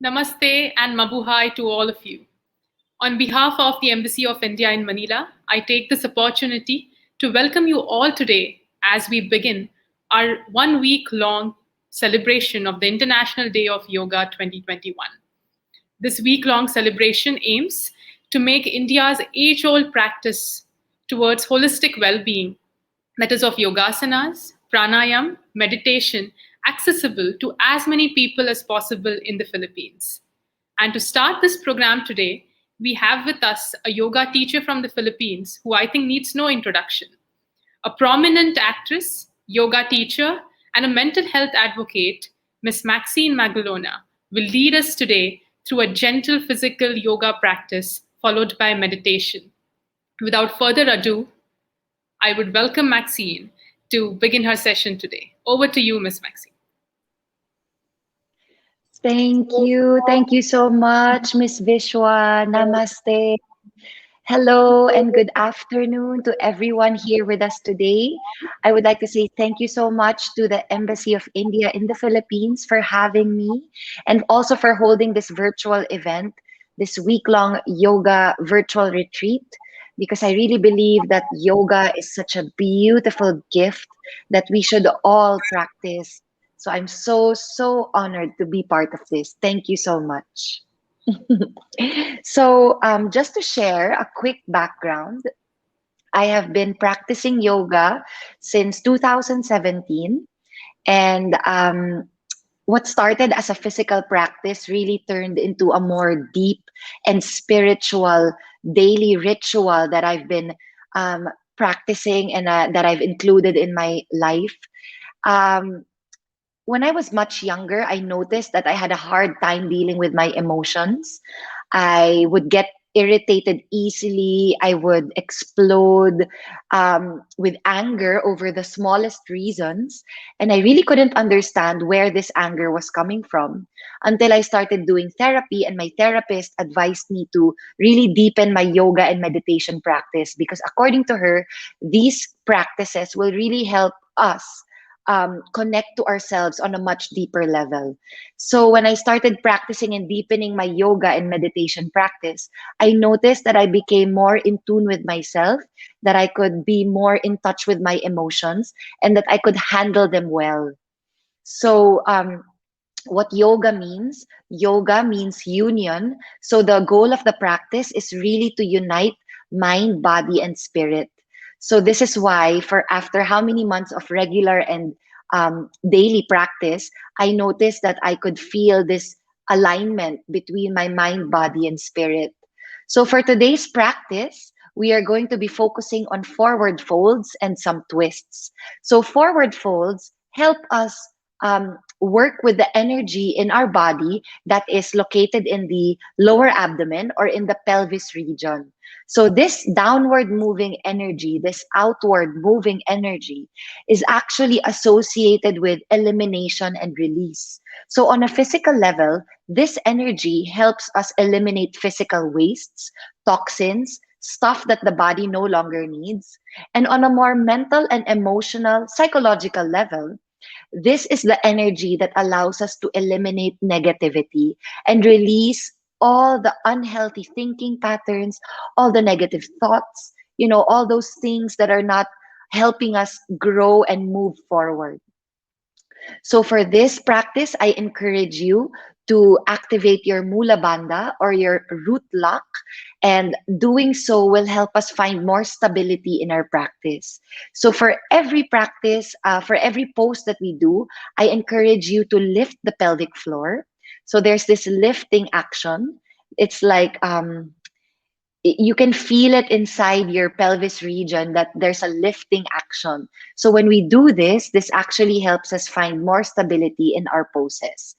Namaste and mabuhay to all of you. On behalf of the Embassy of India in Manila, I take this opportunity to welcome you all today as we begin our 1 week long celebration of the International Day of Yoga 2021. This week long celebration aims to make India's age old practice towards holistic well being, that is, of yogasanas, pranayam, meditation, accessible to as many people as possible in the Philippines. And to start this program today, we have with us a yoga teacher from the Philippines who I think needs no introduction. A prominent actress, yoga teacher, and a mental health advocate, Miss Maxene Magalona, will lead us today through a gentle physical yoga practice followed by meditation. Without further ado, I would welcome Maxine to begin her session today. Over to you, Miss Maxine. Thank you. Thank you so much, Miss Vishwa. Namaste. Hello and good afternoon to everyone here with us today. I would like to say thank you so much to the Embassy of India in the Philippines for having me and also for holding this virtual event, this week-long yoga virtual retreat, because I really believe that yoga is such a beautiful gift that we should all practice. So I'm so honored to be part of this. Thank you so much. Just to share a quick background, I have been practicing yoga since 2017. And what started as a physical practice really turned into a more deep and spiritual daily ritual that I've been practicing and that I've included in my life. Um, when I was much younger, I noticed that I had a hard time dealing with my emotions. I would get irritated easily. I would explode with anger over the smallest reasons. And I really couldn't understand where this anger was coming from until I started doing therapy. And my therapist advised me to really deepen my yoga and meditation practice because, according to her, these practices will really help us connect to ourselves on a much deeper level. So when I started practicing and deepening my yoga and meditation practice, I noticed that I became more in tune with myself, that I could be more in touch with my emotions, and that I could handle them well. So, what yoga means union. So the goal of the practice is really to unite mind, body, and spirit. So this is why, for after how many months of regular and daily practice, I noticed that I could feel this alignment between my mind, body, and spirit. So for today's practice, we are going to be focusing on forward folds and some twists. So forward folds help us work with the energy in our body that is located in the lower abdomen or in the pelvis region. So this downward moving energy, this outward moving energy is actually associated with elimination and release. So on a physical level, this energy helps us eliminate physical wastes, toxins, stuff that the body no longer needs. And on a more mental and emotional, psychological level, this is the energy that allows us to eliminate negativity and release all the unhealthy thinking patterns, all the negative thoughts, all those things that are not helping us grow and move forward. So for this practice, I encourage you to activate your mula bandha or your root lock, and doing so will help us find more stability in our practice. So for every practice, for every pose that we do, I encourage you to lift the pelvic floor. So there's this lifting action. It's like you can feel it inside your pelvis region that there's a lifting action. So when we do this, this actually helps us find more stability in our poses.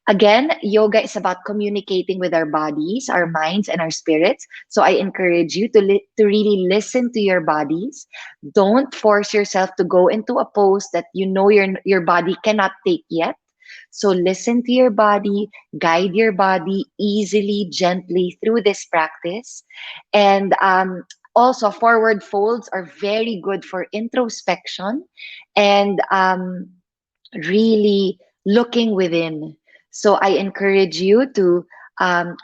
Again, yoga is about communicating with our bodies, our minds, and our spirits. So I encourage you to really listen to your bodies. Don't force yourself to go into a pose that your body cannot take yet. So listen to your body, guide your body easily, gently through this practice. And also, forward folds are very good for introspection and really looking within. So I encourage you to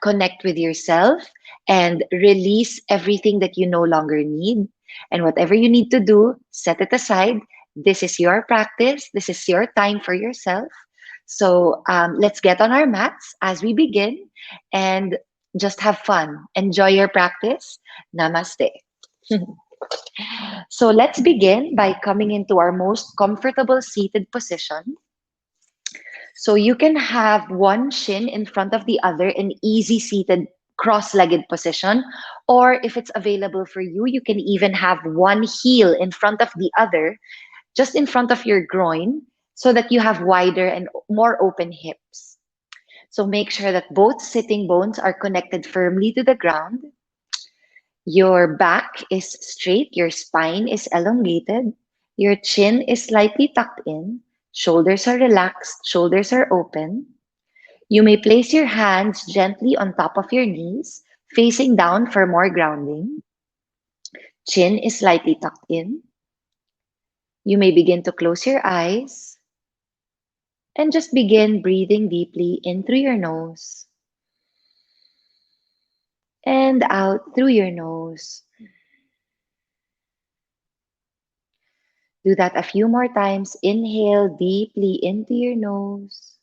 connect with yourself and release everything that you no longer need. And whatever you need to do, set it aside. This is your practice, this is your time for yourself. So let's get on our mats as we begin and just have fun. Enjoy your practice. Namaste. So let's begin by coming into our most comfortable seated position. So you can have one shin in front of the other in easy seated cross-legged position, or if it's available for you, you can even have one heel in front of the other, just in front of your groin, so that you have wider and more open hips. So make sure that both sitting bones are connected firmly to the ground. Your back is straight, your spine is elongated, your chin is slightly tucked in, shoulders are relaxed, shoulders are open. You may place your hands gently on top of your knees, facing down for more grounding. Chin is slightly tucked in. You may begin to close your eyes and just begin breathing deeply in through your nose and out through your nose. Do that a few more times. Inhale deeply into your nose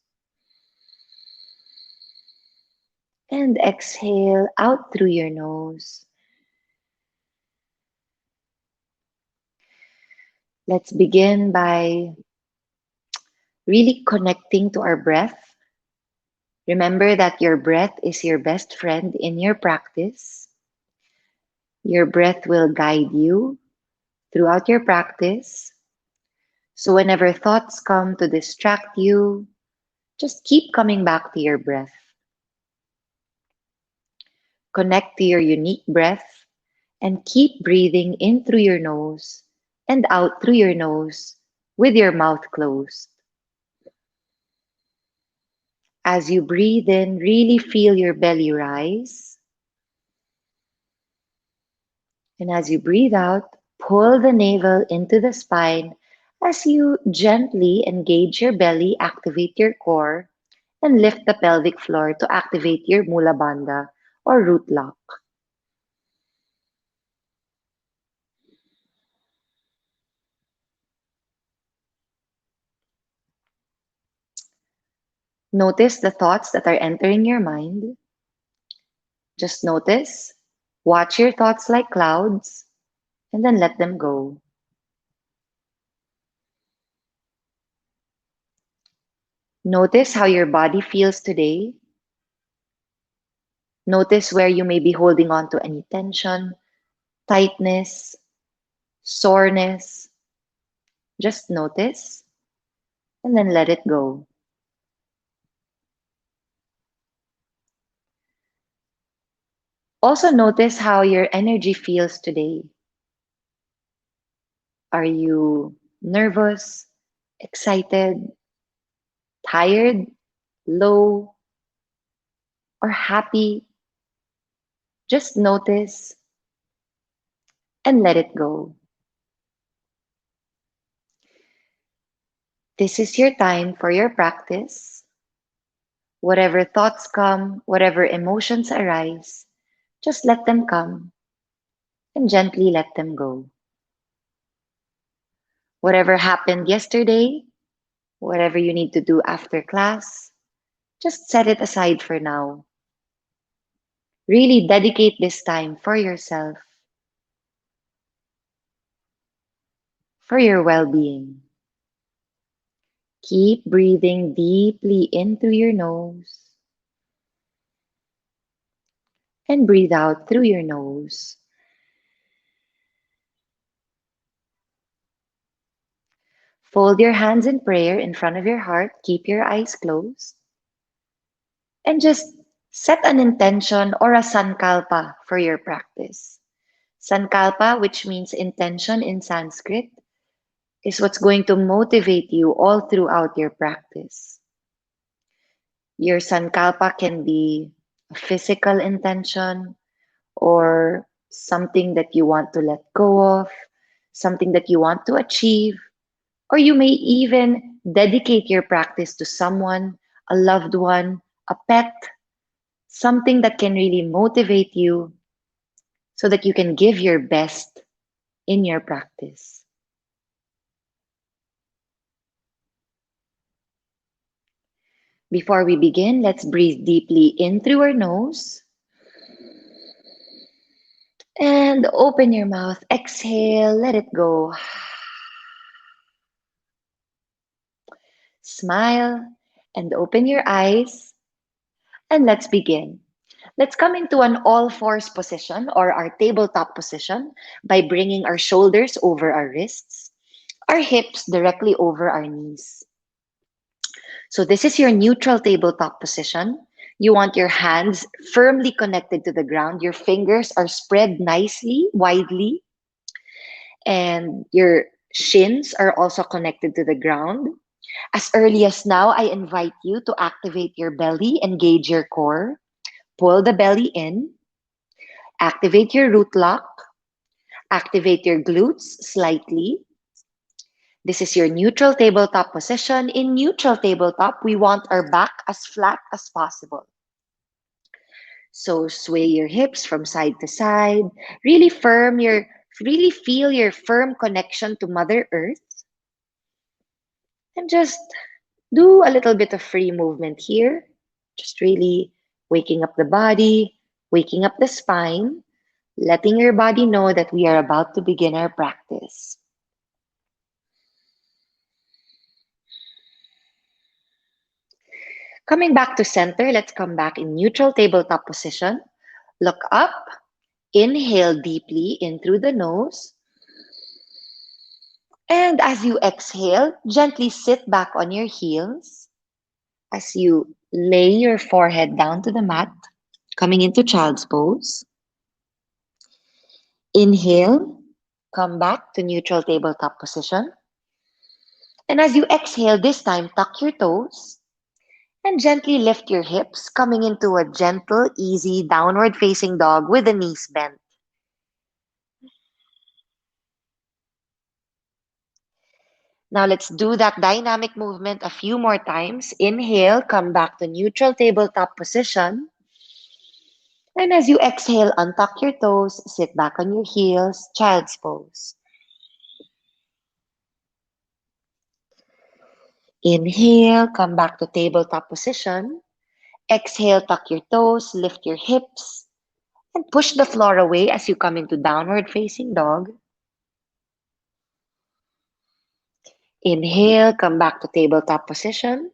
and exhale out through your nose. Let's begin by really connecting to our breath. Remember that your breath is your best friend in your practice. Your breath will guide you throughout your practice. So, whenever thoughts come to distract you, just keep coming back to your breath. Connect to your unique breath and keep breathing in through your nose and out through your nose with your mouth closed. As you breathe in, really feel your belly rise. And as you breathe out, pull the navel into the spine as you gently engage your belly, activate your core, and lift the pelvic floor to activate your mula bandha or root lock. Notice the thoughts that are entering your mind. Just notice, watch your thoughts like clouds, and then let them go. Notice how your body feels today. Notice where you may be holding on to any tension, tightness, soreness. Just notice and then let it go. Also, notice how your energy feels today. Are you nervous, excited, tired, low, or happy? Just notice and let it go. This is your time for your practice. Whatever thoughts come, whatever emotions arise, just let them come and gently let them go. Whatever happened yesterday, whatever you need to do after class, just set it aside for now. Really dedicate this time for yourself, for your well being. Keep breathing deeply in through your nose and breathe out through your nose. Fold your hands in prayer in front of your heart. Keep your eyes closed and just set an intention or a sankalpa for your practice. Sankalpa, which means intention in Sanskrit, is what's going to motivate you all throughout your practice. Your sankalpa can be a physical intention or something that you want to let go of, something that you want to achieve, or you may even dedicate your practice to someone, a loved one, a pet, something that can really motivate you so that you can give your best in your practice. Before we begin, let's breathe deeply in through our nose and open your mouth. Exhale, let it go. Smile and open your eyes, and let's begin. Let's come into an all fours position or our tabletop position by bringing our shoulders over our wrists, our hips directly over our knees. So, this is your neutral tabletop position. You want your hands firmly connected to the ground. Your fingers are spread nicely, widely, and your shins are also connected to the ground. As early as now, I invite you to activate your belly, engage your core, pull the belly in, activate your root lock, activate your glutes slightly. This is your neutral tabletop position. In neutral tabletop, we want our back as flat as possible. So sway your hips from side to side. Really really feel your firm connection to Mother Earth, and just do a little bit of free movement here. Just really waking up the body, waking up the spine, letting your body know that we are about to begin our practice. Coming back to center, let's come back in neutral tabletop position. Look up, inhale deeply in through the nose. And as you exhale, gently sit back on your heels as you lay your forehead down to the mat, coming into child's pose. Inhale, come back to neutral tabletop position. And as you exhale, this time tuck your toes and gently lift your hips, coming into a gentle, easy downward facing dog with the knees bent. Now let's do that dynamic movement a few more times. Inhale, come back to neutral tabletop position. And as you exhale, untuck your toes, sit back on your heels, child's pose. Inhale, come back to tabletop position. Exhale, tuck your toes, lift your hips, and push the floor away as you come into downward facing dog. Inhale, come back to tabletop position.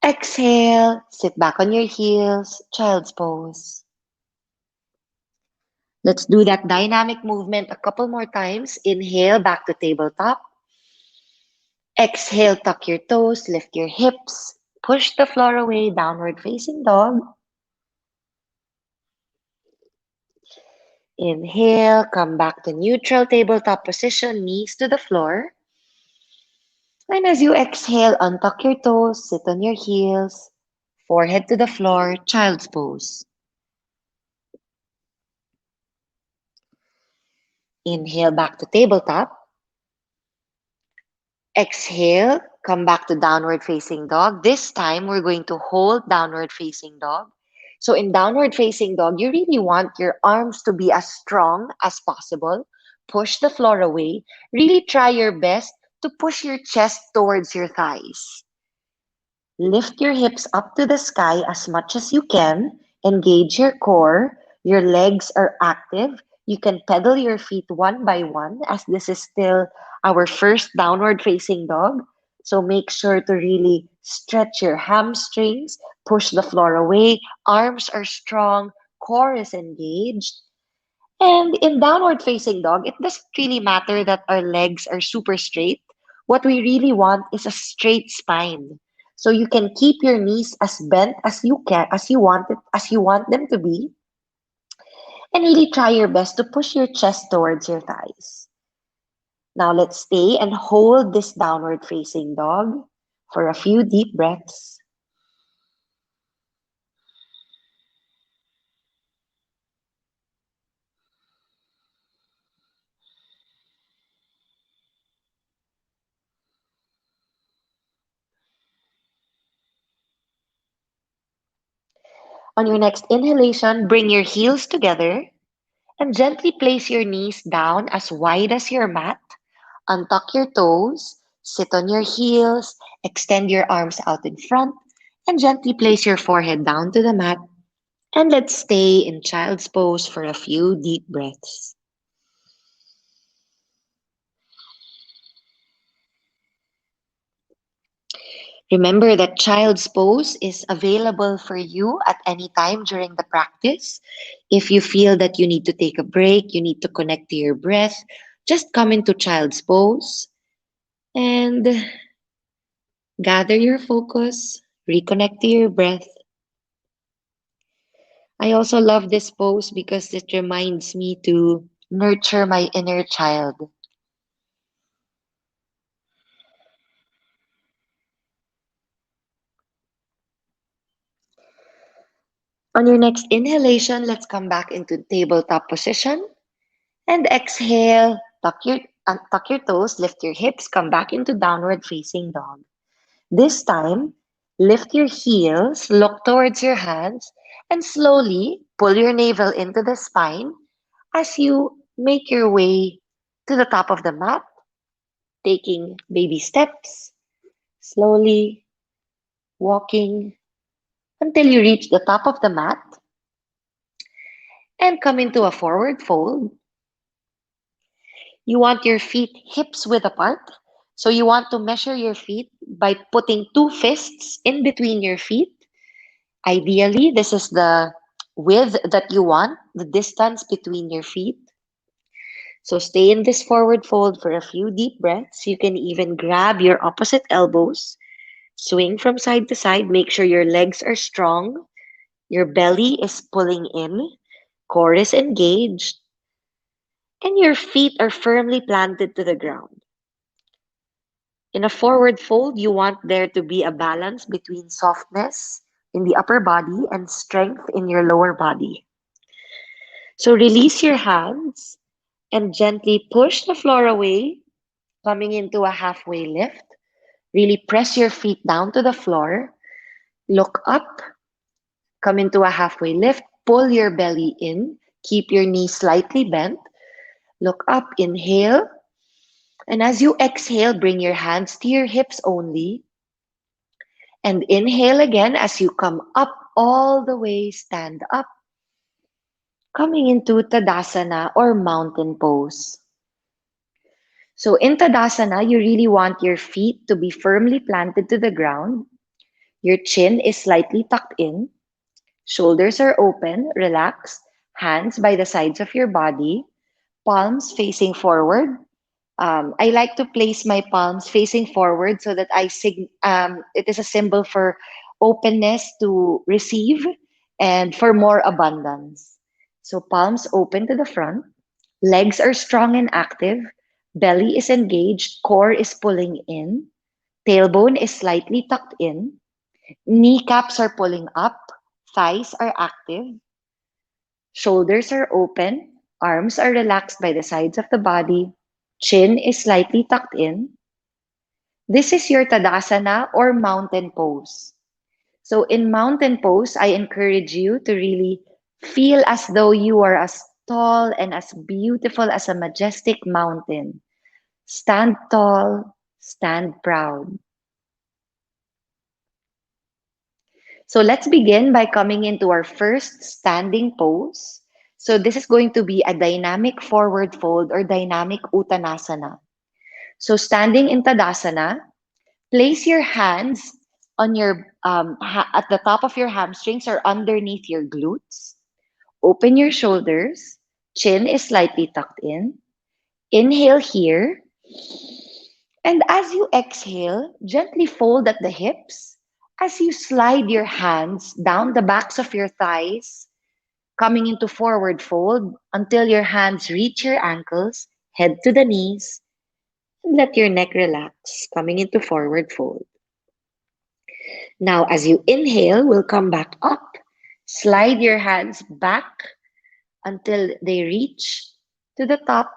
Exhale, sit back on your heels, child's pose. Let's do that dynamic movement a couple more times. Inhale, back to tabletop. Exhale, tuck your toes, lift your hips, push the floor away, downward facing dog. Inhale, come back to neutral tabletop position, knees to the floor. And as you exhale, untuck your toes, sit on your heels, forehead to the floor, child's pose. Inhale back to tabletop. Exhale, come back to downward facing dog. This time, we're going to hold downward facing dog. So, in downward facing dog, you really want your arms to be as strong as possible. Push the floor away. Really try your best to push your chest towards your thighs. Lift your hips up to the sky as much as you can. Engage your core. Your legs are active. You can pedal your feet one by one as this is still our first downward facing dog. So make sure to really stretch your hamstrings, push the floor away. Arms are strong, core is engaged. And in downward facing dog, it doesn't really matter that our legs are super straight. What we really want is a straight spine. So you can keep your knees as bent as you can, as you want them to be, and really try your best to push your chest towards your thighs. Now let's stay and hold this downward facing dog for a few deep breaths. On your next inhalation, bring your heels together and gently place your knees down as wide as your mat. Untuck your toes, sit on your heels, extend your arms out in front, and gently place your forehead down to the mat. And let's stay in child's pose for a few deep breaths. Remember that child's pose is available for you at any time during the practice. If you feel that you need to take a break, you need to connect to your breath, just come into child's pose and gather your focus, reconnect to your breath. I also love this pose because it reminds me to nurture my inner child. On your next inhalation, let's come back into tabletop position and exhale. Tuck your toes, lift your hips, come back into downward facing dog. This time, lift your heels, look towards your hands, and slowly pull your navel into the spine as you make your way to the top of the mat, taking baby steps, slowly walking until you reach the top of the mat and come into a forward fold. You want your feet hips width apart. So you want to measure your feet by putting two fists in between your feet. Ideally, this is the width that you want, the distance between your feet. So stay in this forward fold for a few deep breaths. You can even grab your opposite elbows, swing from side to side. Make sure your legs are strong, your belly is pulling in, core is engaged, and your feet are firmly planted to the ground. In a forward fold, you want there to be a balance between softness in the upper body and strength in your lower body. So release your hands and gently push the floor away, coming into a halfway lift. Really press your feet down to the floor. Look up, come into a halfway lift. Pull your belly in. Keep your knees slightly bent. Look up, inhale. And as you exhale, bring your hands to your hips only. And inhale again as you come up all the way, stand up, coming into Tadasana or mountain pose. So in Tadasana, you really want your feet to be firmly planted to the ground. Your chin is slightly tucked in. Shoulders are open, relaxed. Hands by the sides of your body. Palms facing forward. I like to place my palms facing forward so that it is a symbol for openness to receive and for more abundance. So palms open to the front, legs are strong and active, belly is engaged, core is pulling in, tailbone is slightly tucked in, kneecaps are pulling up, thighs are active, shoulders are open, arms are relaxed by the sides of the body, chin is slightly tucked in. This is your Tadasana or mountain pose. So in mountain pose, I encourage you to really feel as though you are as tall and as beautiful as a majestic mountain. Stand tall, stand proud. So let's begin by coming into our first standing pose. So this is going to be a dynamic forward fold or dynamic uttanasana. So standing in Tadasana, place your hands on at the top of your hamstrings or underneath your glutes. Open your shoulders. Chin is slightly tucked in. Inhale here. And as you exhale, gently fold at the hips as you slide your hands down the backs of your thighs, coming into forward fold until your hands reach your ankles, head to the knees, and let your neck relax, coming into forward fold. Now, as you inhale, we'll come back up. Slide your hands back until they reach to the top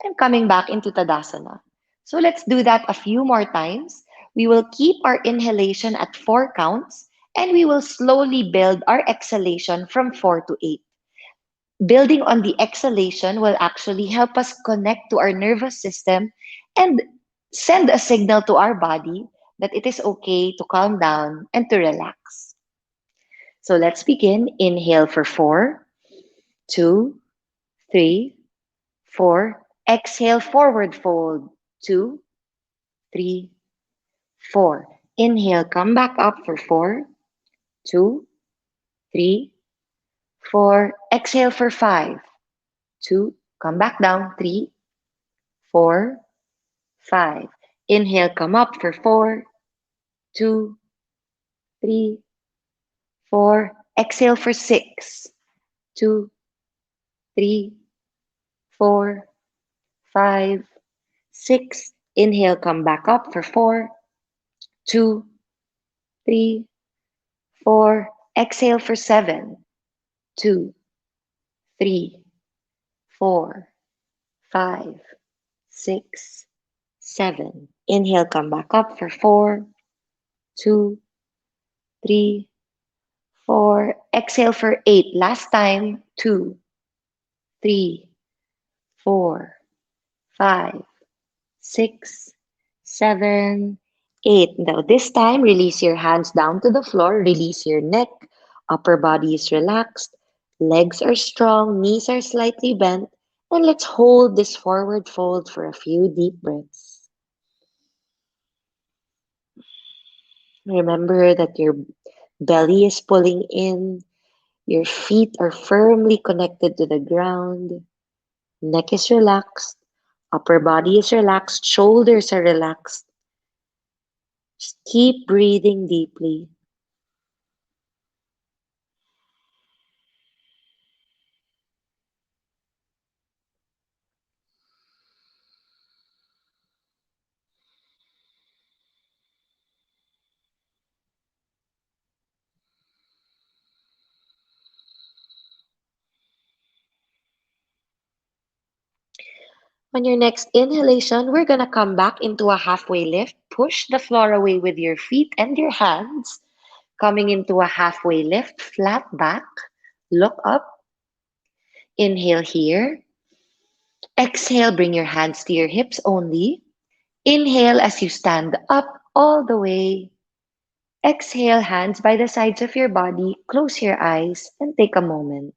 and coming back into Tadasana. So let's do that a few more times. We will keep our inhalation at 4 counts And we will slowly build our exhalation from 4 to 8. Building on the exhalation will actually help us connect to our nervous system and send a signal to our body that it is okay to calm down and to relax. So let's begin. Inhale for 4, 2, 3, 4. Exhale, forward fold. 2, 3, 4. Inhale, come back up for 4, 2, 3, 4. Exhale for 5, 2. Come back down. 3, 4, 5. Inhale, come up for 4, 2, 3, 4. Exhale for 6, 2, 3, 4, 5, 6. Inhale, come back up for 4, 2, 3, 4. Exhale for 7, 2, 3, 4, 5, 6, 7. Inhale, come back up for 4, 2, 3, 4. Exhale for 8. Last time. 2, 3, 4, 5, 6, 7, 8. Now, this time, release your hands down to the floor. Release your neck. Upper body is relaxed. Legs are strong. Knees are slightly bent. And let's hold this forward fold for a few deep breaths. Remember that your belly is pulling in. Your feet are firmly connected to the ground. Neck is relaxed. Upper body is relaxed. Shoulders are relaxed. Just keep breathing deeply. On your next inhalation, we're going to come back into a halfway lift. Push the floor away with your feet and your hands. Coming into a halfway lift, flat back. Look up. Inhale here. Exhale, bring your hands to your hips only. Inhale as you stand up all the way. Exhale, hands by the sides of your body. Close your eyes and take a moment.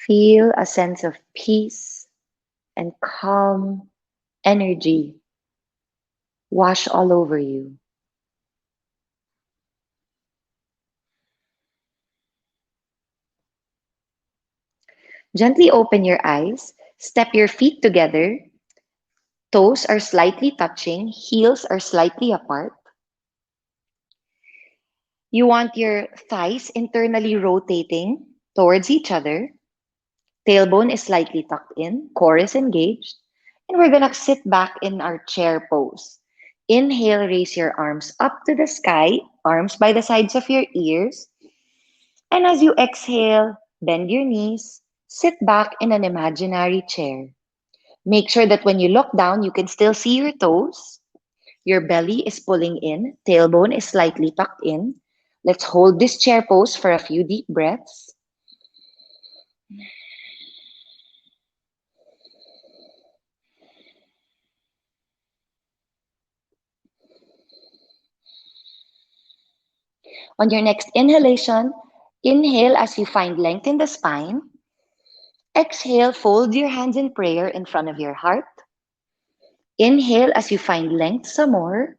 Feel a sense of peace and calm energy wash all over you. Gently open your eyes. Step your feet together. Toes are slightly touching. Heels are slightly apart. You want your thighs internally rotating towards each other. Tailbone is slightly tucked in. Core is engaged. And we're going to sit back in our chair pose. Inhale, raise your arms up to the sky, arms by the sides of your ears. And as you exhale, bend your knees, sit back in an imaginary chair. Make sure that when you look down, you can still see your toes. Your belly is pulling in, tailbone is slightly tucked in. Let's hold this chair pose for a few deep breaths. On your next inhalation, inhale as you find length in the spine. Exhale, fold your hands in prayer in front of your heart. Inhale as you find length some more.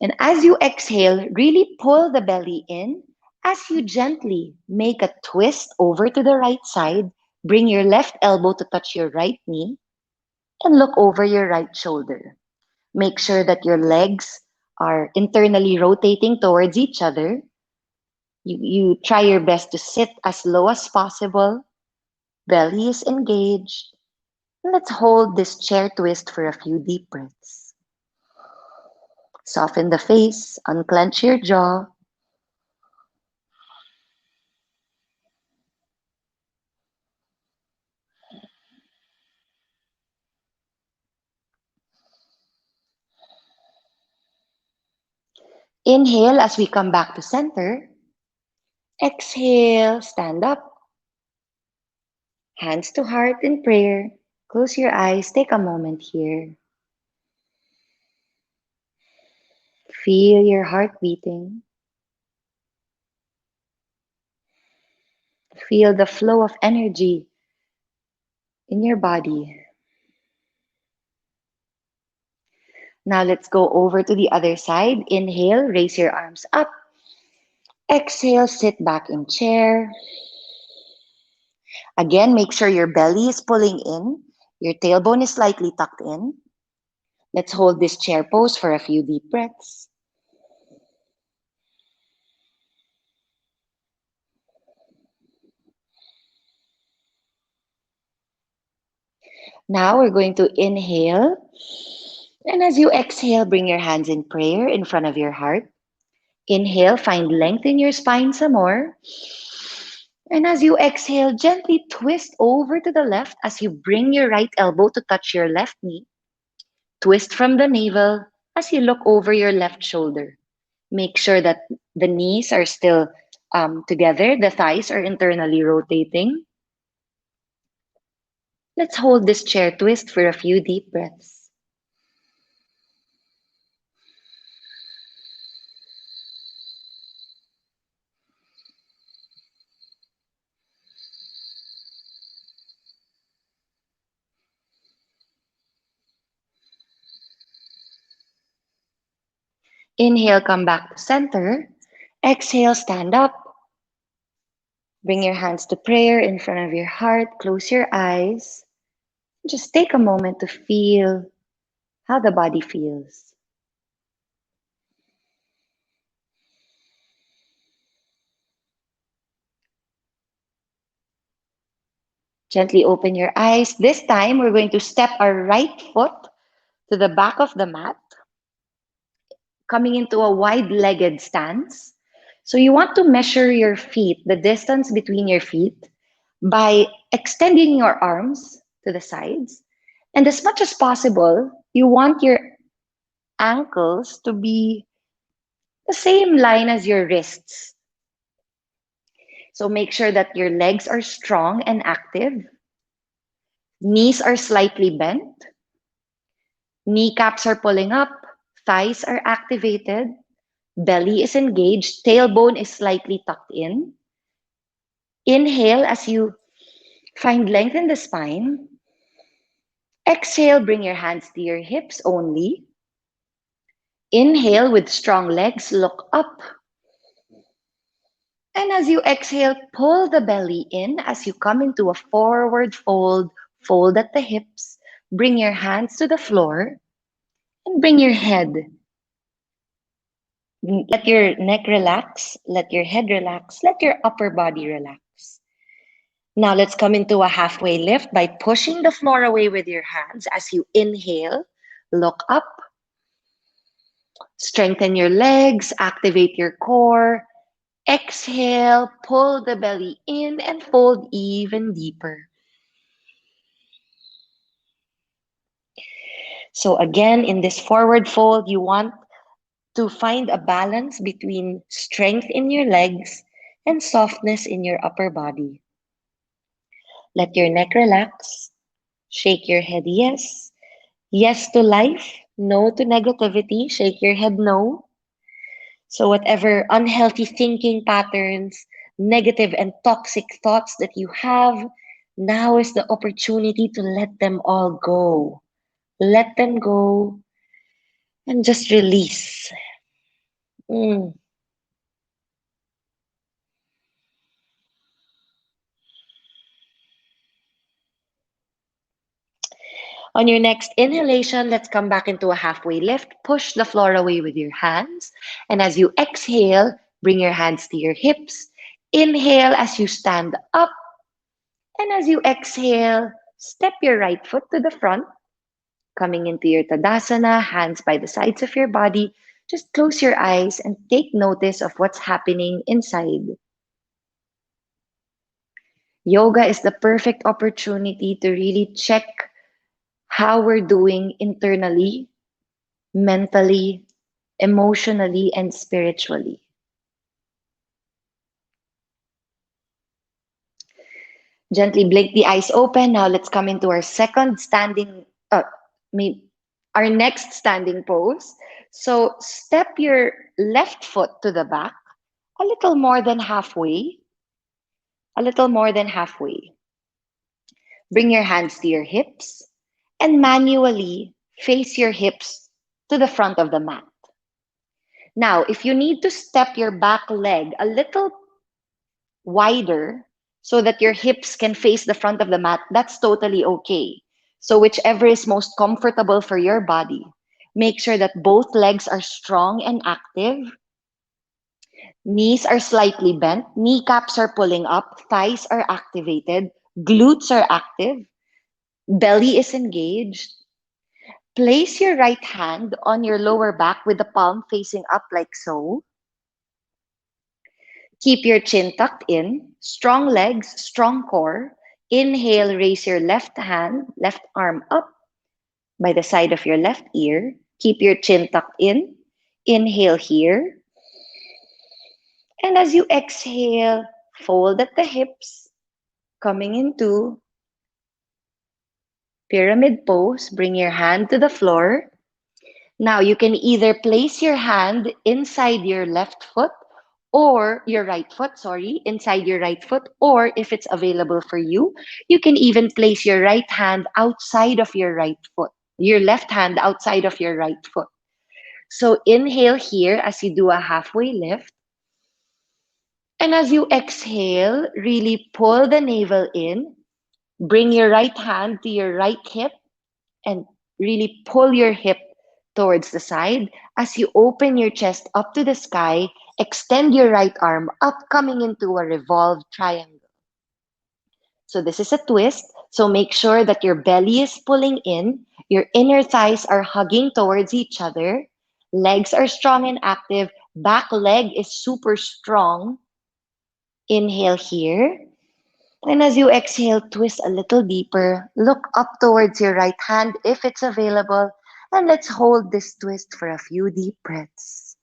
And as you exhale, really pull the belly in. As you gently make a twist over to the right side, bring your left elbow to touch your right knee and look over your right shoulder. Make sure that your legs are internally rotating towards each other. You try your best to sit as low as possible. Belly is engaged. Let's hold this chair twist for a few deep breaths. Soften the face, unclench your jaw. Inhale as we come back to center. Exhale, stand up, hands to heart in prayer. Close your eyes, take a moment here. Feel your heart beating. Feel the flow of energy in your body. Now let's go over to the other side. Inhale, raise your arms up. Exhale, sit back in chair. Again, make sure your belly is pulling in. Your tailbone is slightly tucked in. Let's hold this chair pose for a few deep breaths. Now we're going to inhale. And as you exhale, bring your hands in prayer in front of your heart. Inhale, find length in your spine some more. And as you exhale, gently twist over to the left as you bring your right elbow to touch your left knee. Twist from the navel as you look over your left shoulder. Make sure that the knees are still together, the thighs are internally rotating. Let's hold this chair twist for a few deep breaths. Inhale, come back to center. Exhale, stand up. Bring your hands to prayer in front of your heart. Close your eyes. Just take a moment to feel how the body feels. Gently open your eyes. This time, we're going to step our right foot to the back of the mat, coming into a wide-legged stance. So you want to measure your feet, the distance between your feet, by extending your arms to the sides. And as much as possible, you want your ankles to be the same line as your wrists. So make sure that your legs are strong and active. Knees are slightly bent. Kneecaps are pulling up. Thighs are activated. Belly is engaged. Tailbone is slightly tucked in. Inhale as you find length in the spine. Exhale, bring your hands to your hips only. Inhale with strong legs, look up. And as you exhale, pull the belly in as you come into a forward fold, fold at the hips. Bring your hands to the floor and bring your head. Let your neck relax, let your head relax, let your upper body relax. Now let's come into a halfway lift by pushing the floor away with your hands as you inhale, look up, strengthen your legs, activate your core. Exhale, pull the belly in and fold even deeper. So again, in this forward fold, you want to find a balance between strength in your legs and softness in your upper body. Let your neck relax. Shake your head yes. Yes to life. No to negativity. Shake your head no. So whatever unhealthy thinking patterns, negative and toxic thoughts that you have, now is the opportunity to let them all go. Let them go and just release. Mm. On your next inhalation, let's come back into a halfway lift. Push the floor away with your hands. And as you exhale, bring your hands to your hips. Inhale as you stand up. And as you exhale, step your right foot to the front, coming into your Tadasana, hands by the sides of your body. Just close your eyes and take notice of what's happening inside. Yoga is the perfect opportunity to really check how we're doing internally, mentally, emotionally, and spiritually. Gently blink the eyes open. Now let's come into our second standing, may, our next standing pose. So step your left foot to the back, a little more than halfway, a little more than halfway. Bring your hands to your hips and manually face your hips to the front of the mat. Now, if you need to step your back leg a little wider so that your hips can face the front of the mat, that's totally okay. So, whichever is most comfortable for your body, make sure that both legs are strong and active. Knees are slightly bent, kneecaps are pulling up, thighs are activated, glutes are active, belly is engaged. Place your right hand on your lower back with the palm facing up like so. Keep your chin tucked in, strong legs, strong core. Inhale, raise your left hand, left arm up by the side of your left ear. Keep your chin tucked in. Inhale here. And as you exhale, fold at the hips, coming into pyramid pose. Bring your hand to the floor. Now you can either place your hand inside your left foot or your right foot, sorry, inside your right foot, or if it's available for you, you can even place your right hand outside of your right foot, your left hand outside of your right foot. So inhale here as you do a halfway lift. And as you exhale, really pull the navel in. Bring your right hand to your right hip and really pull your hip towards the side. As you open your chest up to the sky, extend your right arm up, coming into a revolved triangle. So this is a twist. So make sure that your belly is pulling in, your inner thighs are hugging towards each other, legs are strong and active, back leg is super strong. Inhale here. And as you exhale, twist a little deeper. Look up towards your right hand if it's available. And let's hold this twist for a few deep breaths.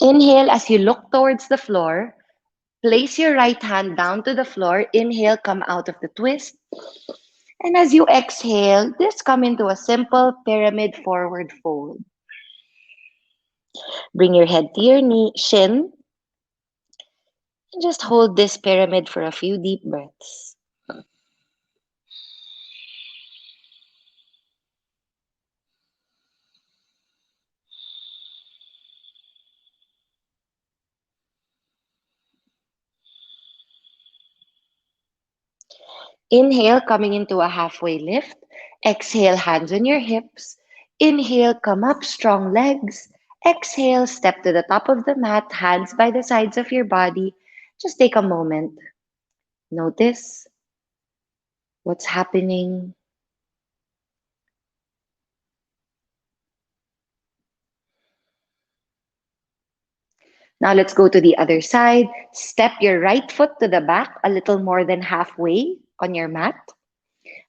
Inhale as you look towards the floor. Place your right hand down to the floor. Inhale, come out of the twist. And as you exhale, just come into a simple pyramid forward fold. Bring your head to your knee, shin, and just hold this pyramid for a few deep breaths. Inhale, coming into a halfway lift. Exhale, hands on your hips. Inhale, come up, strong legs. Exhale, step to the top of the mat, hands by the sides of your body. Just take a moment. Notice what's happening. Now let's go to the other side. Step your right foot to the back, a little more than halfway on your mat.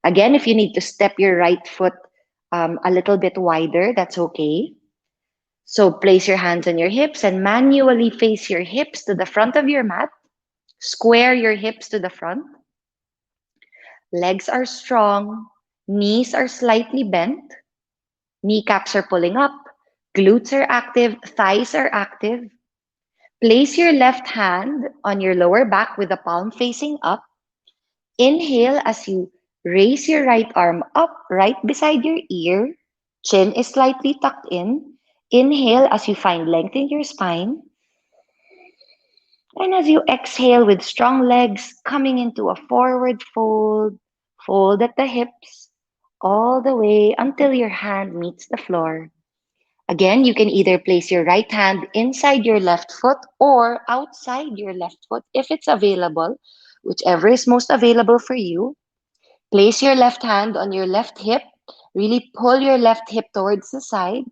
Again, if you need to step your right foot a little bit wider, that's okay. So place your hands on your hips and manually face your hips to the front of your mat. Square your hips to the front. Legs are strong. Knees are slightly bent. Kneecaps are pulling up. Glutes are active. Thighs are active. Place your left hand on your lower back with the palm facing up. Inhale as you raise your right arm up right beside your ear. Chin is slightly tucked in. Inhale as you find length in your spine. And as you exhale with strong legs coming into a forward fold, fold at the hips all the way until your hand meets the floor. Again, you can either place your right hand inside your left foot or outside your left foot if it's available, whichever is most available for you. Place your left hand on your left hip Really pull your left hip towards the side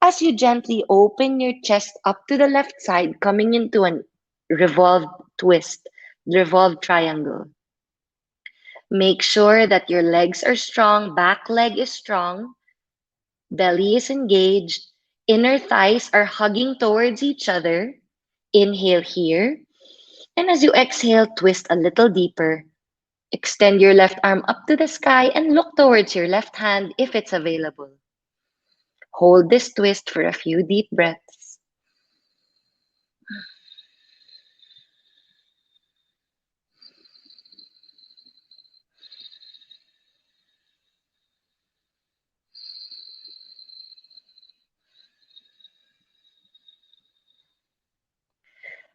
as you gently open your chest up to the left side, coming into an revolved twist, revolved triangle. Make sure that your legs are strong, back leg is strong, belly is engaged, inner thighs are hugging towards each other. Inhale here. And as you exhale, twist a little deeper. Extend your left arm up to the sky and look towards your left hand if it's available. Hold this twist for a few deep breaths.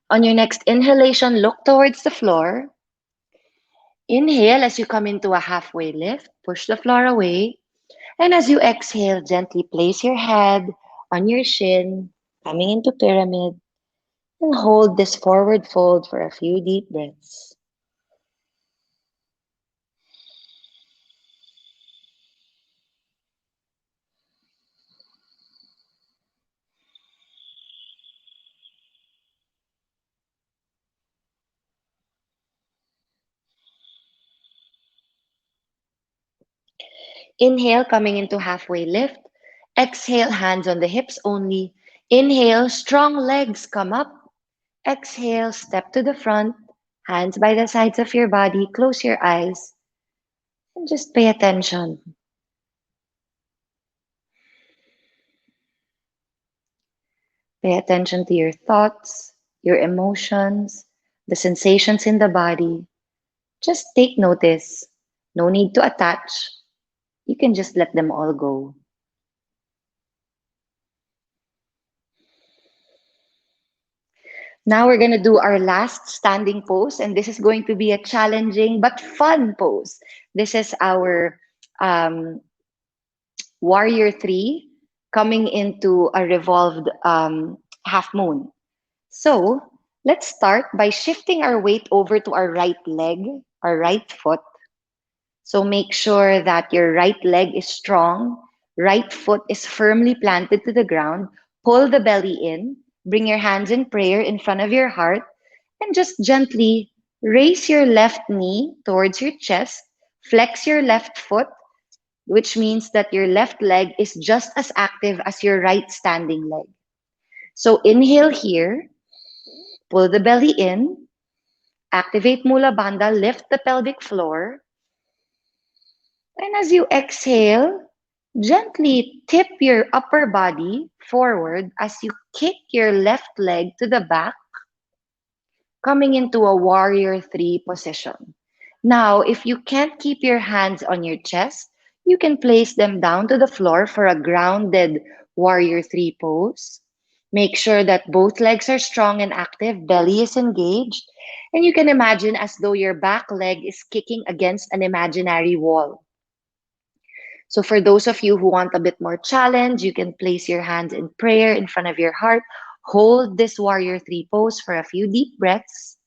On your next inhalation, look towards the floor. Inhale as you come into a halfway lift, push the floor away. And as you exhale, gently place your head on your shin, coming into pyramid, and hold this forward fold for a few deep breaths. Inhale, coming into halfway lift. Exhale, hands on the hips only. Inhale, strong legs come up. Exhale, step to the front, hands by the sides of your body. Close your eyes and just pay attention. Pay attention to your thoughts, your emotions, the sensations in the body. Just take notice. No need to attach. You can just let them all go. Now we're going to do our last standing pose, and this is going to be a challenging but fun pose. This is our um, warrior three coming into a revolved half moon. So let's start by shifting our weight over to our right leg, our right foot. So make sure that your right leg is strong, right foot is firmly planted to the ground. Pull the belly in, bring your hands in prayer in front of your heart, and just gently raise your left knee towards your chest. Flex your left foot, which means that your left leg is just as active as your right standing leg. So inhale here, pull the belly in, activate Mula Bandha, lift the pelvic floor, and as you exhale, gently tip your upper body forward as you kick your left leg to the back, coming into a warrior three position. Now, if you can't keep your hands on your chest, you can place them down to the floor for a grounded warrior three pose. Make sure that both legs are strong and active, belly is engaged, and you can imagine as though your back leg is kicking against an imaginary wall. So for those of you who want a bit more challenge, you can place your hands in prayer in front of your heart. Hold this warrior three pose for a few deep breaths.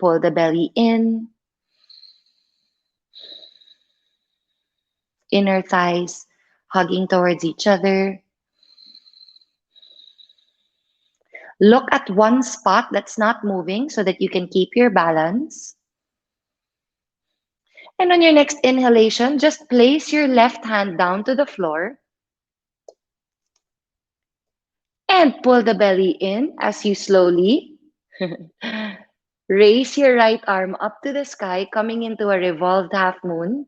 Pull the belly in, inner thighs hugging towards each other. Look at one spot that's not moving so that you can keep your balance. And on your next inhalation, just place your left hand down to the floor and pull the belly in as you slowly raise your right arm up to the sky, coming into a revolved half moon.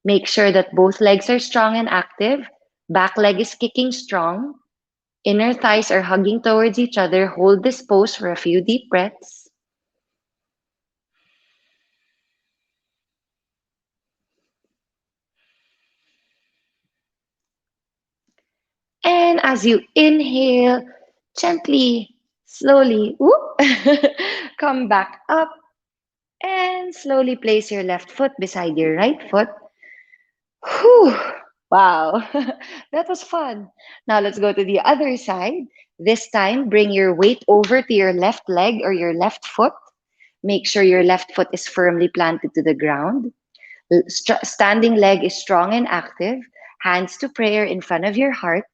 Make sure that both legs are strong and active. Back leg is kicking strong. Inner thighs are hugging towards each other. Hold this pose for a few deep breaths. And as you inhale, gently, slowly, whoop, come back up and slowly place your left foot beside your right foot. Whew, wow, that was fun. Now let's go to the other side. This time, bring your weight over to your left leg or your left foot. Make sure your left foot is firmly planted to the ground. Standing leg is strong and active. Hands to prayer in front of your heart.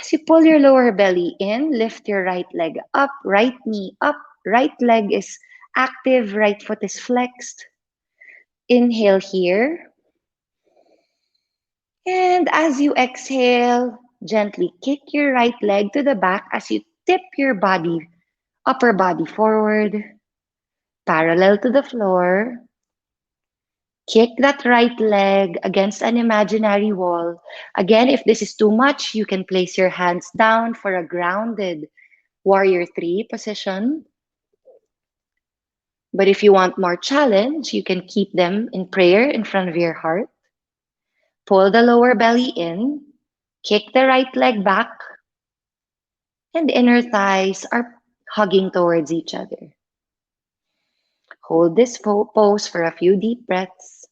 As you pull your lower belly in, lift your right leg up, right knee up, right leg is active, right foot is flexed. Inhale here. And as you exhale, gently kick your right leg to the back as you tip your body, upper body forward, parallel to the floor. Kick that right leg against an imaginary wall. Again, if this is too much, you can place your hands down for a grounded warrior three position. But if you want more challenge, you can keep them in prayer in front of your heart. Pull the lower belly in, kick the right leg back, and inner thighs are hugging towards each other. Hold this pose for a few deep breaths.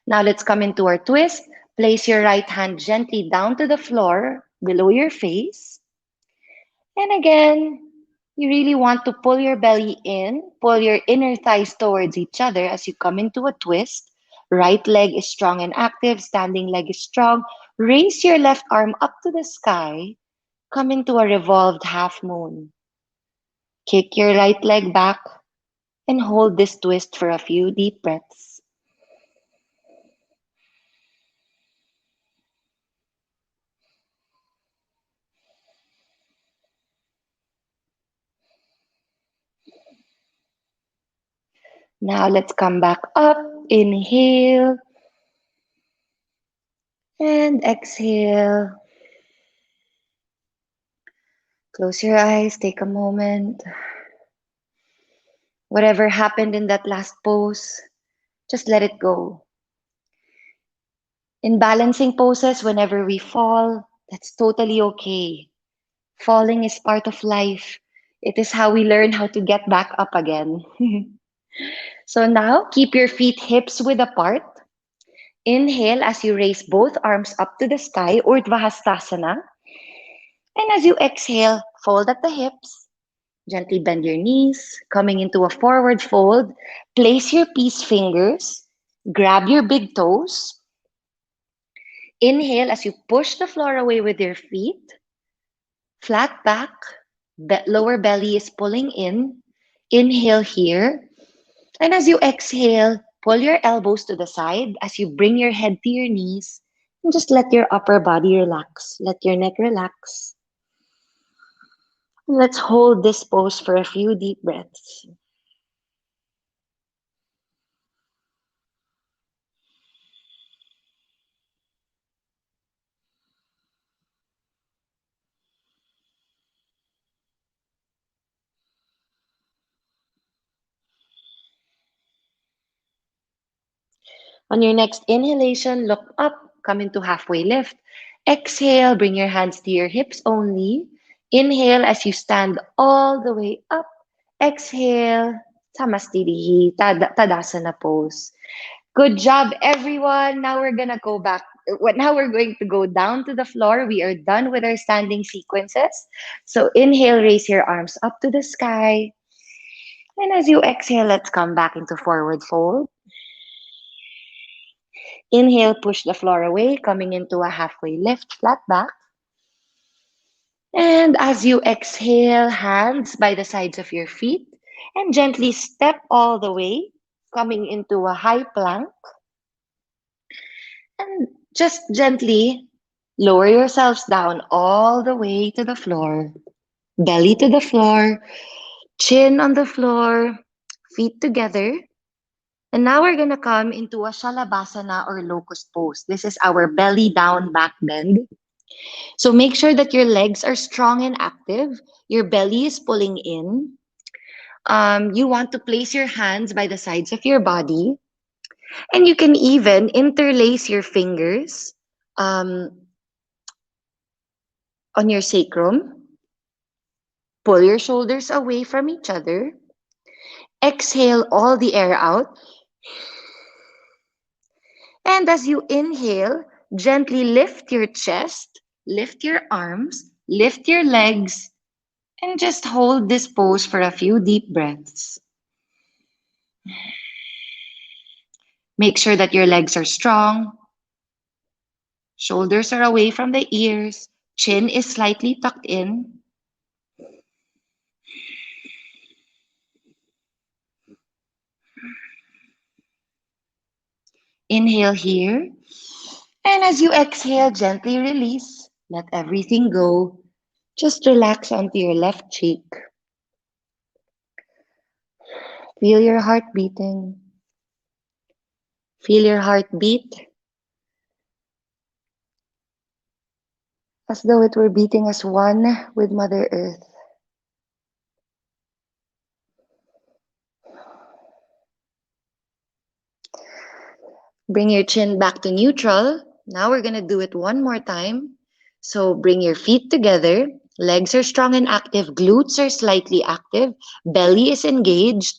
Now let's come into our twist. Place your right hand gently down to the floor below your face. And again, you really want to pull your belly in, pull your inner thighs towards each other as you come into a twist. Right leg is strong and active, standing leg is strong. Raise your left arm up to the sky, come into a revolved half moon. Kick your right leg back and hold this twist for a few deep breaths. Now let's come back up. Inhale and exhale. Close your eyes, take a moment. Whatever happened in that last pose, just let it go. In balancing poses, whenever we fall, that's totally okay. Falling is part of life. It is how we learn how to get back up again. So now, keep your feet hips width apart. Inhale as you raise both arms up to the sky, Urdhva Hastasana. And as you exhale, fold at the hips. Gently bend your knees, coming into a forward fold. Place your peace fingers. Grab your big toes. Inhale as you push the floor away with your feet. Flat back. Lower belly is pulling in. Inhale here. And as you exhale, pull your elbows to the side as you bring your head to your knees. And just let your upper body relax. Let your neck relax. Let's hold this pose for a few deep breaths. On your next inhalation, look up, come into halfway lift. Exhale, bring your hands to your hips only. Inhale as you stand all the way up. Exhale, Samastirihi, Tadasana pose. Good job, everyone. Now we're gonna go back. Now we're going to go down to the floor. We are done with our standing sequences. So inhale, raise your arms up to the sky. And as you exhale, let's come back into forward fold. Inhale, push the floor away, coming into a halfway lift, flat back. And as you exhale, hands by the sides of your feet, and gently step all the way, coming into a high plank. And just gently lower yourselves down all the way to the floor, belly to the floor, chin on the floor, feet together. And now we're going to come into a Shalabhasana or locust pose. This is our belly down back bend. So make sure that your legs are strong and active. Your belly is pulling in. You want to place your hands by the sides of your body. And you can even interlace your fingers on your sacrum. Pull your shoulders away from each other. Exhale all the air out. And as you inhale, gently lift your chest, lift your arms, Lift your legs and just hold this pose for a few deep breaths. Make sure that your legs are strong, shoulders are away from the ears, chin is slightly tucked in. Inhale here. And as you exhale, gently release. Let everything go. Just relax onto your left cheek. Feel your heart beating. Feel your heart beat as though it were beating as one with Mother Earth. Bring your chin back to neutral. Now we're going to do it one more time. So bring your feet together. Legs are strong and active. Glutes are slightly active. Belly is engaged.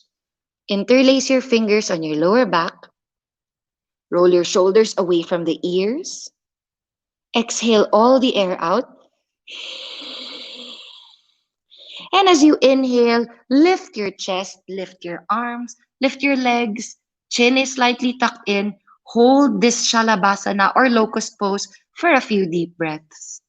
Interlace your fingers on your lower back. Roll your shoulders away from the ears. Exhale all the air out. And as you inhale, lift your chest, lift your arms, lift your legs. Chin is slightly tucked in. Hold this Shalabhasana or locust pose for a few deep breaths.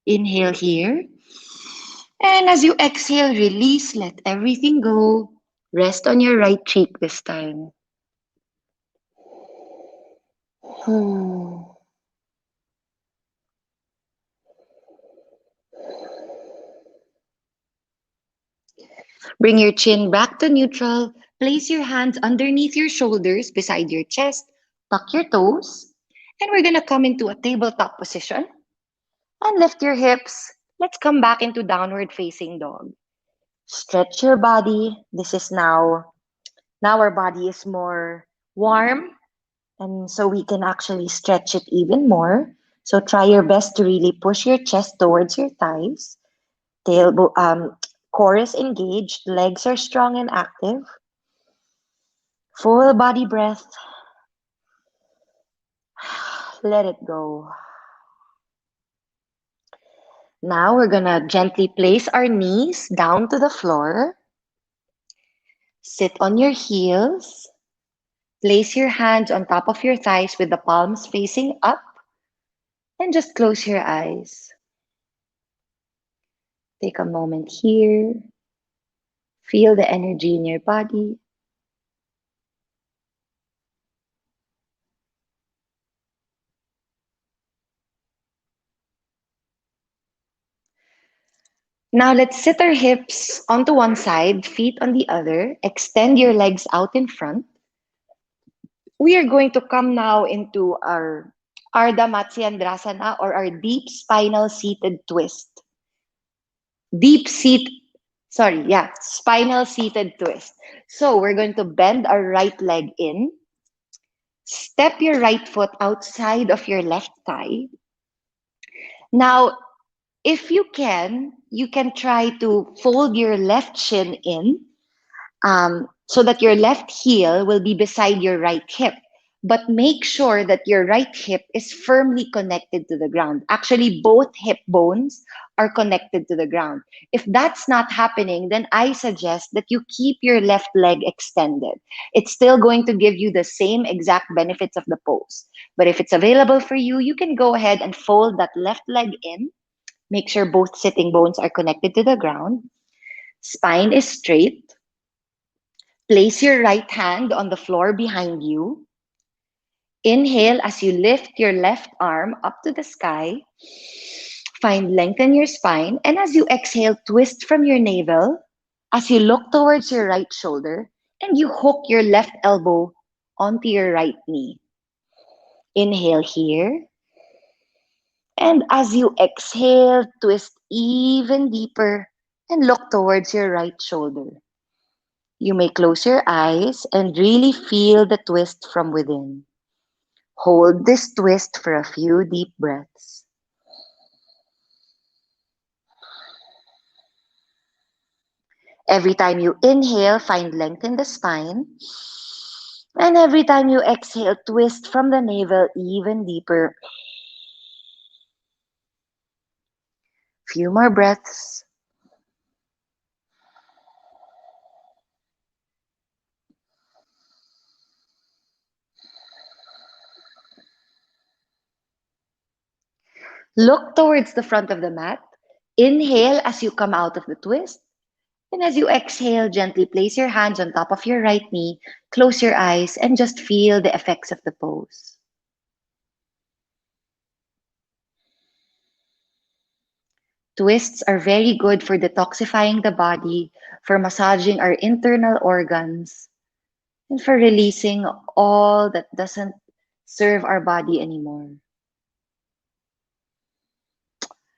Inhale here. And as you exhale, release, let everything go. Rest on your right cheek this time. Hmm. Bring your chin back to neutral. Place your hands underneath your shoulders beside your chest. Tuck your toes. And we're going to come into a tabletop position. And lift your hips. Let's come back into downward facing dog. Stretch your body. This is now our body is more warm, and so we can actually stretch it even more. So try your best to really push your chest towards your thighs. Core is engaged, legs are strong and active. Full body breath. Let it go. Now we're gonna gently place our knees down to the floor. Sit on your heels. Place your hands on top of your thighs with the palms facing up and just close your eyes. Take a moment here. Feel the energy in your body. Now let's sit our hips onto one side, feet on the other. Extend your legs out in front. We are going to come now into our Ardha Matsyendrasana or our deep spinal seated twist. Deep seat, sorry, yeah, spinal seated twist. So we're going to bend our right leg in. Step your right foot outside of your left thigh. Now, if you can try to fold your left shin in so that your left heel will be beside your right hip. But make sure that your right hip is firmly connected to the ground. Actually, both hip bones are connected to the ground. If that's not happening, then I suggest that you keep your left leg extended. It's still going to give you the same exact benefits of the pose. But if it's available for you, you can go ahead and fold that left leg in. Make sure both sitting bones are connected to the ground. Spine is straight. Place your right hand on the floor behind you. Inhale as you lift your left arm up to the sky. Find length in your spine. And as you exhale, twist from your navel as you look towards your right shoulder and you hook your left elbow onto your right knee. Inhale here. And as you exhale, twist even deeper and look towards your right shoulder. You may close your eyes and really feel the twist from within. Hold this twist for a few deep breaths. Every time you inhale, find length in the spine. And every time you exhale, twist from the navel even deeper. Few more breaths. Look towards the front of the mat. Inhale as you come out of the twist. And as you exhale, gently place your hands on top of your right knee, close your eyes, and just feel the effects of the pose. Twists are very good for detoxifying the body, for massaging our internal organs, and for releasing all that doesn't serve our body anymore.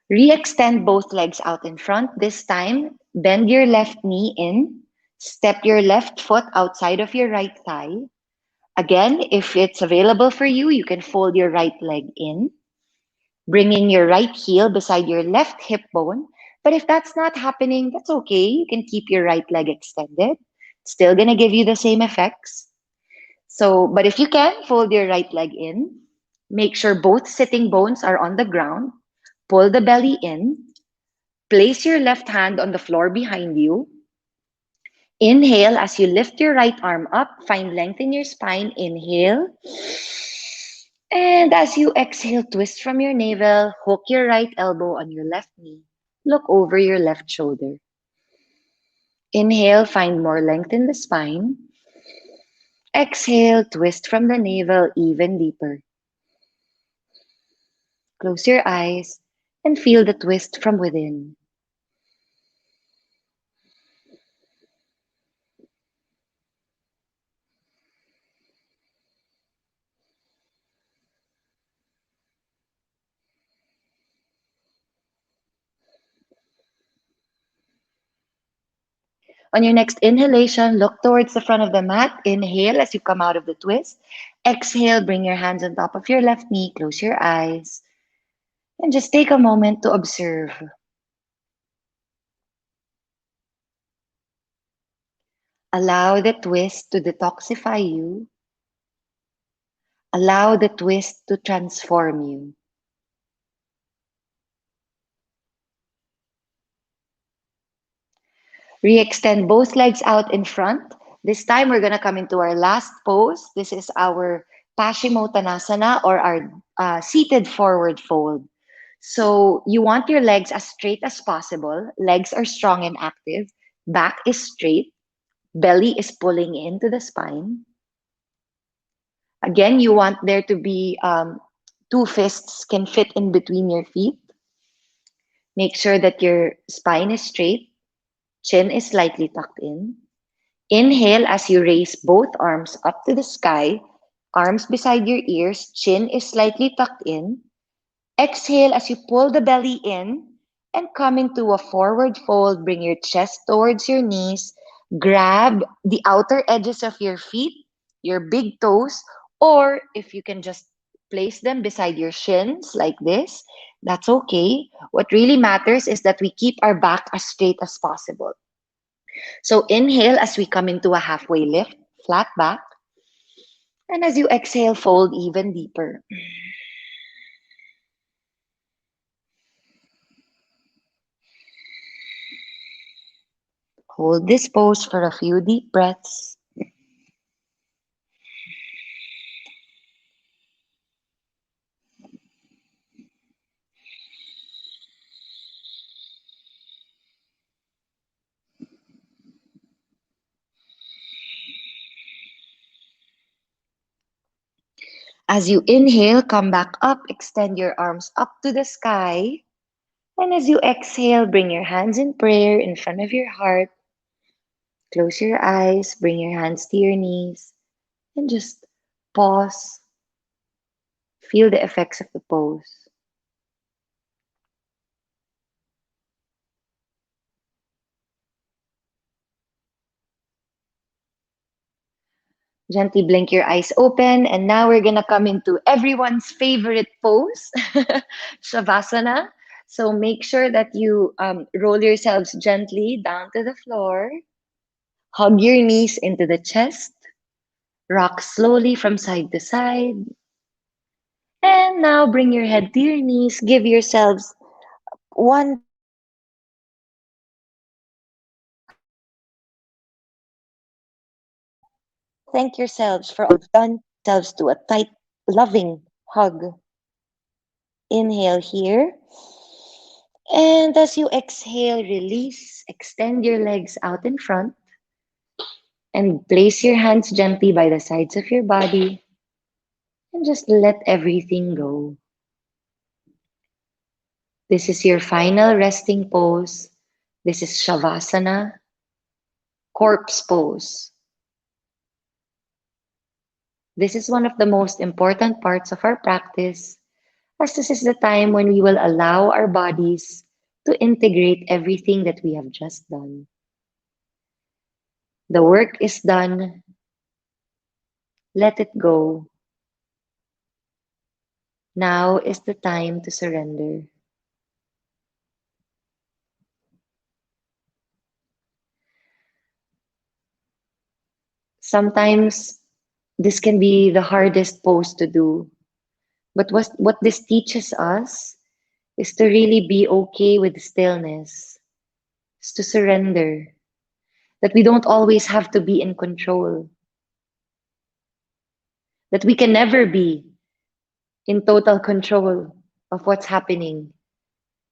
Re-extend both legs out in front. This time, bend your left knee in, step your left foot outside of your right thigh. Again, if it's available for you, you can fold your right leg in, bringing your right heel beside your left hip bone. But if that's not happening, that's okay. You can keep your right leg extended. It's still going to give you the same effects. So, but if you can, fold your right leg in. Make sure both sitting bones are on the ground. Pull the belly in. Place your left hand on the floor behind you. Inhale as you lift your right arm up. Find length in your spine. Inhale. And as you exhale, twist from your navel. Hook your right elbow on your left knee. Look over your left shoulder. Inhale, find more length in the spine. Exhale, twist from the navel even deeper. Close your eyes and feel the twist from within. On your next inhalation, look towards the front of the mat. Inhale as you come out of the twist. Exhale, bring your hands on top of your left knee. Close your eyes and just take a moment to observe. Allow the twist to detoxify you. Allow the twist to transform you. Re-extend both legs out in front. This time we're going to come into our last pose. This is our Paschimottanasana, or our seated forward fold. So you want your legs as straight as possible. Legs are strong and active. Back is straight. Belly is pulling into the spine. Again, you want there to be two fists can fit in between your feet. Make sure that your spine is straight. Chin is slightly tucked in. Inhale as you raise both arms up to the sky, arms beside your ears, chin is slightly tucked in. Exhale as you pull the belly in and come into a forward fold. Bring your chest towards your knees. Grab the outer edges of your feet, your big toes, or if you can just place them beside your shins like this, that's okay. What really matters is that we keep our back as straight as possible. So inhale as we come into a halfway lift, flat back. And as you exhale, fold even deeper. Hold this pose for a few deep breaths. As you inhale, come back up, extend your arms up to the sky. And as you exhale, bring your hands in prayer in front of your heart. Close your eyes, bring your hands to your knees, and just pause. Feel the effects of the pose. Gently blink your eyes open, and now we're gonna come into everyone's favorite pose, Shavasana. So make sure that you roll yourselves gently down to the floor, hug your knees into the chest, rock slowly from side to side, and now bring your head to your knees. Give yourselves 1, 2, 3, 4, 5, 6, 7, 8, 9, 10. Thank yourselves for all you've done. Yourselves to a tight, loving hug. Inhale here. And as you exhale, release, extend your legs out in front, and place your hands gently by the sides of your body and just let everything go. This is your final resting pose. This is Shavasana, corpse pose. This is one of the most important parts of our practice, as this is the time when we will allow our bodies to integrate everything that we have just done. The work is done. Let it go. Now is the time to surrender. Sometimes this can be the hardest pose to do, but what this teaches us is to really be okay with stillness, is to surrender, that we don't always have to be in control, that we can never be in total control of what's happening.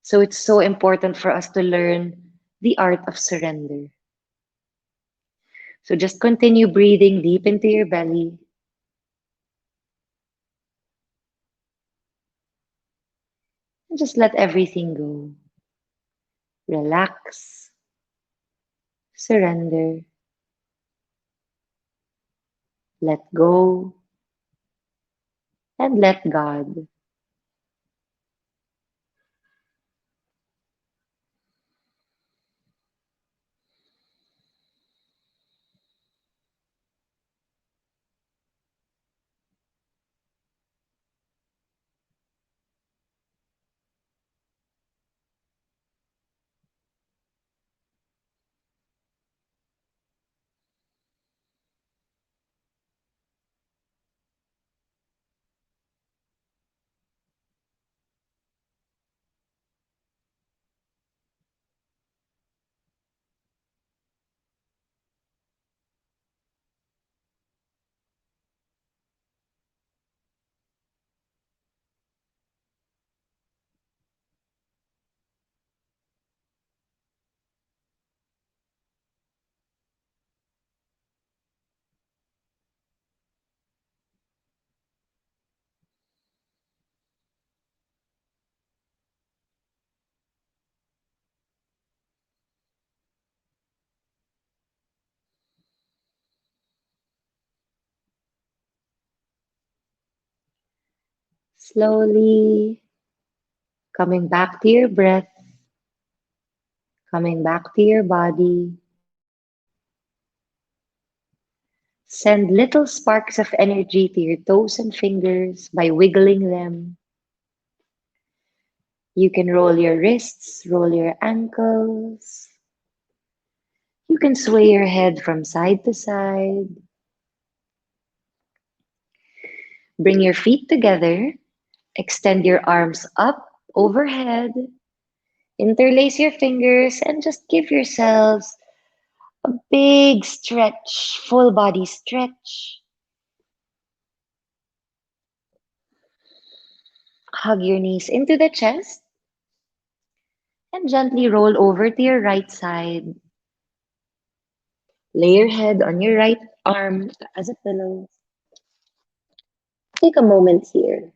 So it's so important for us to learn the art of surrender. So just continue breathing deep into your belly and just let everything go. Relax, surrender, let go, and let God. Slowly coming back to your breath, coming back to your body. Send little sparks of energy to your toes and fingers by wiggling them. You can roll your wrists, roll your ankles. You can sway your head from side to side. Bring your feet together. Extend your arms up overhead. Interlace your fingers and just give yourselves a big stretch, full body stretch. Hug your knees into the chest and gently roll over to your right side. Lay your head on your right arm as a pillow. Take a moment here.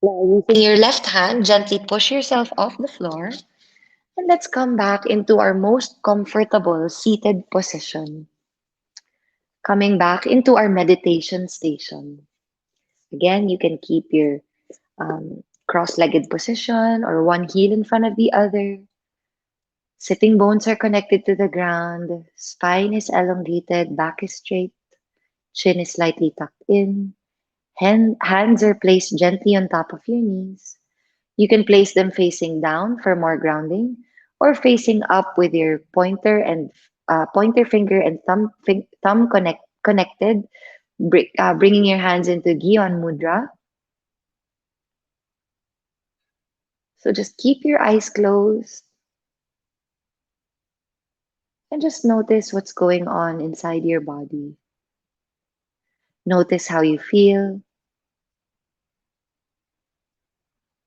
Now, using your left hand, gently push yourself off the floor. And let's come back into our most comfortable seated position. Coming back into our meditation station. Again, you can keep your cross legged position or one heel in front of the other. Sitting bones are connected to the ground, spine is elongated, back is straight, chin is slightly tucked in, hands are placed gently on top of your knees. You can place them facing down for more grounding, or facing up with your pointer finger and thumb connected, bringing your hands into Gyan Mudra. So just keep your eyes closed and just notice what's going on inside your body. Notice how you feel.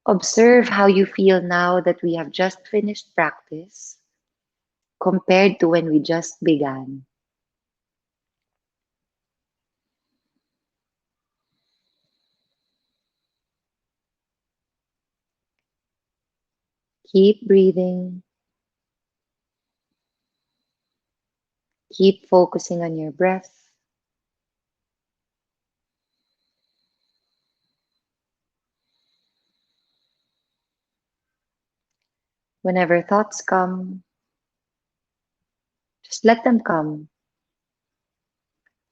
Observe how you feel now that we have just finished practice compared to when we just began. Keep breathing. Keep focusing on your breath. Whenever thoughts come, just let them come.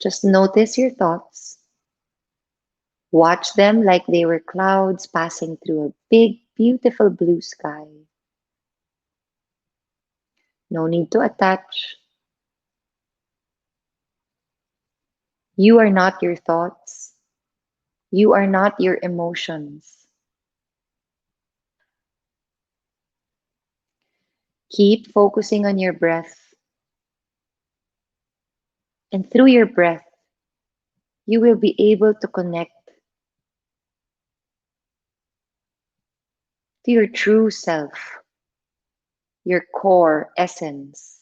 Just notice your thoughts. Watch them like they were clouds passing through a big, beautiful blue sky. No need to attach. You are not your thoughts. You are not your emotions. Keep focusing on your breath. And through your breath, you will be able to connect to your true self, your core essence.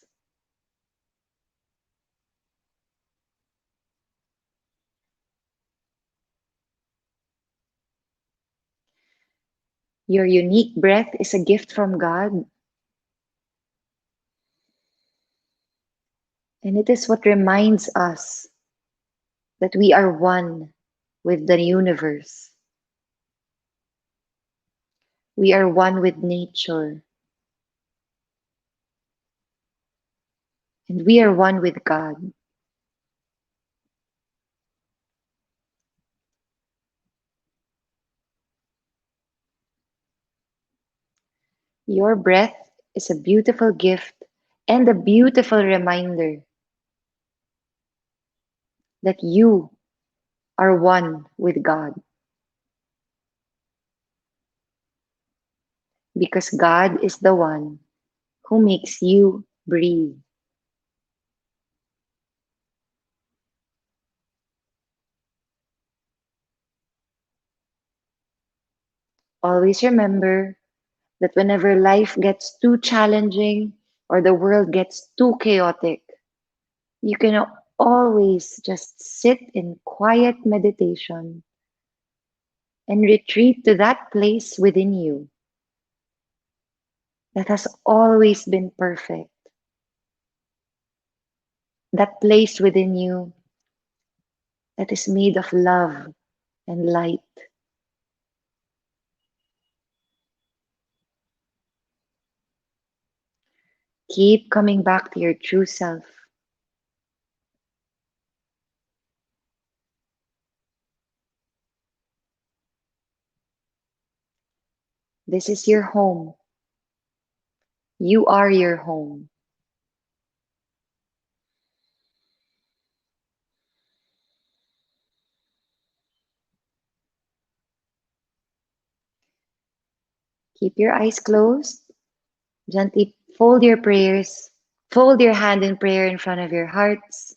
Your unique breath is a gift from God, and it is what reminds us that we are one with the universe. We are one with nature, and we are one with God. Your breath is a beautiful gift and a beautiful reminder that you are one with God because God is the one who makes you breathe. Always remember that whenever life gets too challenging or the world gets too chaotic, you can always just sit in quiet meditation and retreat to that place within you that has always been perfect, that place within you that is made of love and light. Keep coming back to your true self. This is your home. You are your home. Keep your eyes closed. Gently fold your prayers. Fold your hand in prayer in front of your hearts.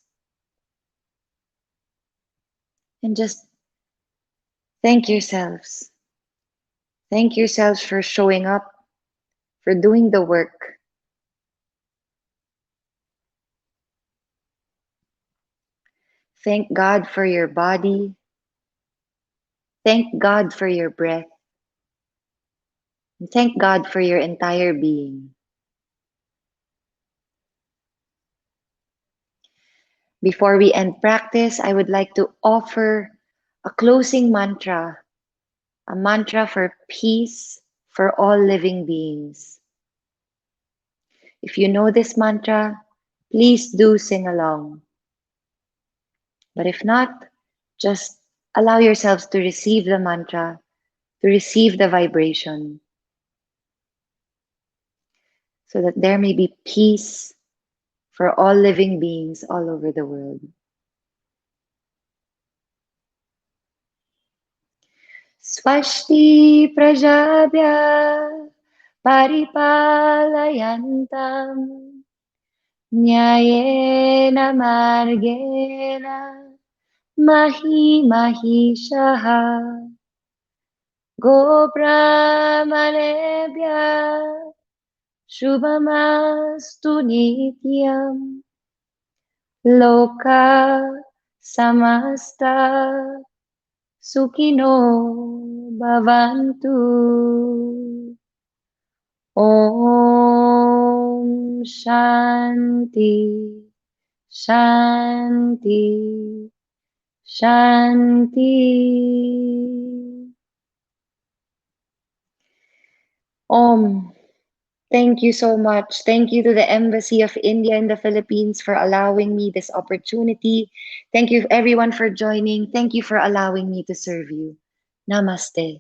And just thank yourselves. Thank yourselves for showing up, for doing the work. Thank God for your body. Thank God for your breath. And thank God for your entire being. Before we end practice, I would like to offer a closing mantra, a mantra for peace for all living beings. If you know this mantra, please do sing along. But if not, just allow yourselves to receive the mantra, to receive the vibration, so that there may be peace for all living beings all over the world. Swashti prajabhya paripalayantam न्यायेन मार्गेण मही महिषः गोब्राह्मणेभ्यः शुभमस्तु नित्यम् लोका समस्ता सुखिनो भवन्तु ॐ शान्ति शान्ति शान्ति Om. Thank you so much. Thank you to the Embassy of India in the Philippines for allowing me this opportunity. Thank you everyone for joining. Thank you for allowing me to serve you. Namaste.